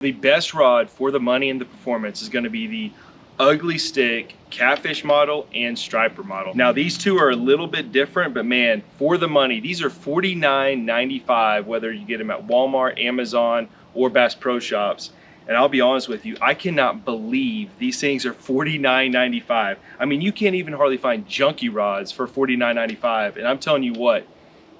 The best rod for the money and the performance is going to be the Ugly Stik catfish model and striper model. Now these two are a little bit different, but man, for the money, these are $49.95, whether you get them at Walmart, Amazon, or Bass Pro Shops. And I'll be honest with you, I cannot believe these things are $49.95. I mean, you can't even hardly find junkie rods for $49.95. And I'm telling you what,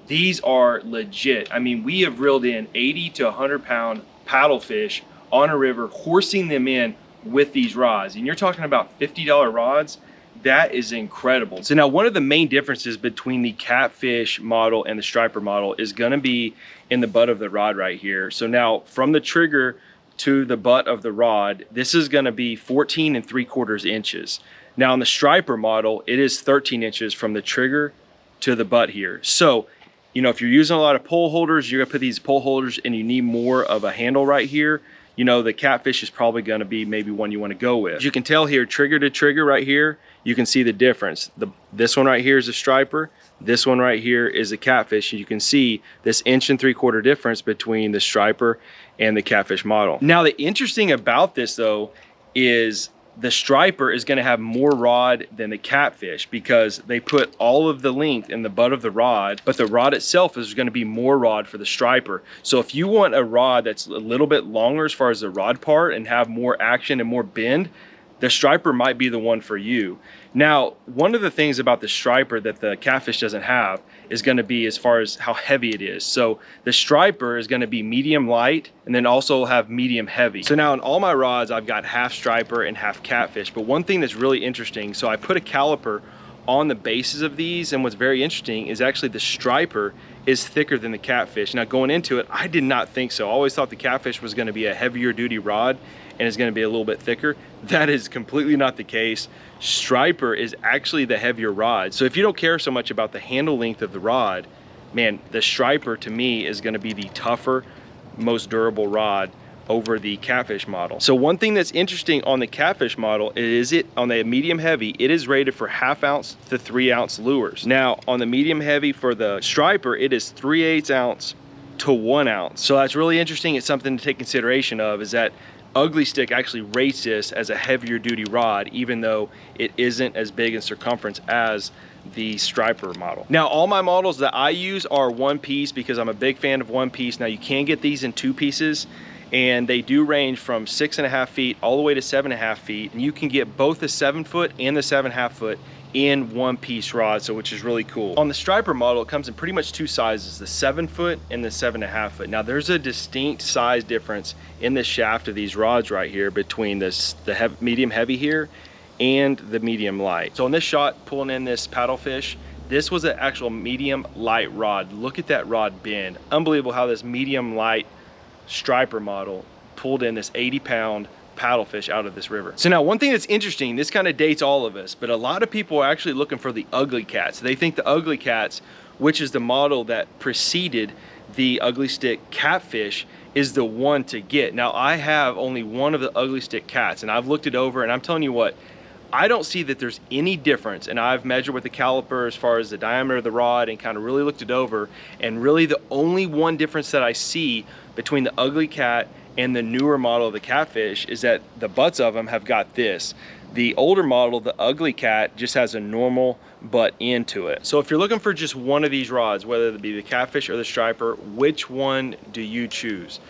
these are legit. I mean, we have reeled in 80 to 100 pound paddlefish on a river, horsing them in with these rods. And you're talking about $50 rods. That is incredible. So now one of the main differences between the catfish model and the striper model is gonna be in the butt of the rod right here. So now from the trigger to the butt of the rod, this is gonna be 14 3/4 inches. Now on the striper model, it is 13 inches from the trigger to the butt here. So, you know, if you're using a lot of pole holders, you're gonna put these pole holders and you need more of a handle right here, you know, the catfish is probably gonna be maybe one you wanna go with. As you can tell here, trigger to trigger right here, you can see the difference. This one right here is a striper, this one right here is a catfish. You can see this 1 3/4 difference between the striper and the catfish model. Now the interesting about this though is the striper is going to have more rod than the catfish because they put all of the length in the butt of the rod, but the rod itself is going to be more rod for the striper. So if you want a rod that's a little bit longer as far as the rod part and have more action and more bend, the striper might be the one for you. Now, one of the things about the striper that the catfish doesn't have is going to be as far as how heavy it is. So the striper is going to be medium light and then also have medium heavy. So now in all my rods, I've got half striper and half catfish. But one thing that's really interesting, so I put a caliper on the bases of these, and what's very interesting is actually the striper is thicker than the catfish. Now going into it, I did not think so. I always thought the catfish was going to be a heavier duty rod and is going to be a little bit thicker. That is completely not the case. Striper is actually the heavier rod. So if you don't care so much about the handle length of the rod, man, the striper to me is going to be the tougher, most durable rod over the catfish model. So one thing that's interesting on the catfish model is on the medium heavy, it is rated for 1/2 ounce to 3 ounce lures. Now on the medium heavy for the striper, it is 3/8 ounce to 1 ounce. So that's really interesting. It's something to take consideration of, is that Ugly Stik actually rates this as a heavier duty rod, even though it isn't as big in circumference as the striper model. Now all my models that I use are 1 piece because I'm a big fan of 1 piece. Now you can get these in 2 pieces, and they do range from 6.5 feet all the way to 7.5 feet, and you can get both the 7 foot and the 7.5 foot in 1 piece rod, so which is really cool. On the striper model, it comes in pretty much 2 sizes, the 7 foot and the 7.5 foot. Now there's a distinct size difference in the shaft of these rods right here between the medium heavy here and the medium light. So on this shot, pulling in this paddlefish, this was an actual medium light rod. Look at that rod bend. Unbelievable how this medium light striper model pulled in this 80-pound paddlefish out of this river. So now one thing that's interesting, this kind of dates all of us, but a lot of people are actually looking for the Ugly Cats. They think the Ugly Cats, which is the model that preceded the Ugly Stik catfish, is the one to get. Now I have only one of the Ugly Stik cats, and I've looked it over, and I'm telling you what, I don't see that there's any difference. And I've measured with the caliper as far as the diameter of the rod and kind of really looked it over, and really the only one difference that I see between the Ugly Cat and the newer model of the catfish is that the butts of them have got this. The older model, the Ugly Cat, just has a normal butt end to it. So if you're looking for just one of these rods, whether it be the catfish or the striper, which one do you choose?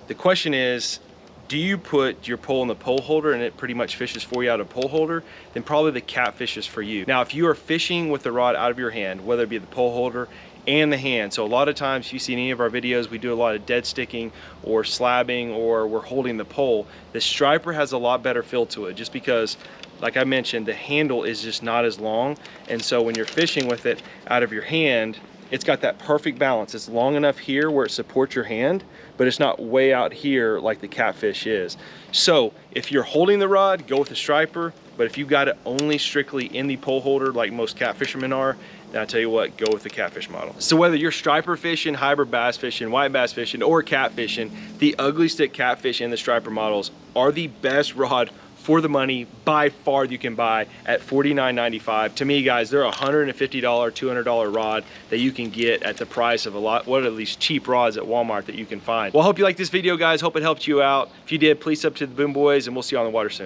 The question is, do you put your pole in the pole holder and it pretty much fishes for you out of a pole holder? Then probably the catfish is for you. Now if you are fishing with the rod out of your hand, whether it be the pole holder and the hand, so a lot of times if you see any of our videos, we do a lot of dead sticking or slabbing, or we're holding the pole. The striper has a lot better feel to it, just because, like I mentioned, the handle is just not as long, and so when you're fishing with it out of your hand, it's got that perfect balance. It's long enough here where it supports your hand, but it's not way out here like the catfish is. So if you're holding the rod, go with the striper, but if you got it only strictly in the pole holder like most catfishermen are, then I tell you what, go with the catfish model. So whether you're striper fishing, hybrid bass fishing, white bass fishing, or catfishing, the Ugly Stik catfish and the striper models are the best rod for the money by far you can buy at $49.95. To me, guys, they're a $150, $200 rod that you can get at the price of what are these cheap rods at Walmart that you can find. Well, I hope you liked this video, guys. Hope it helped you out. If you did, please sub to the Boom Boys, and we'll see you on the water soon.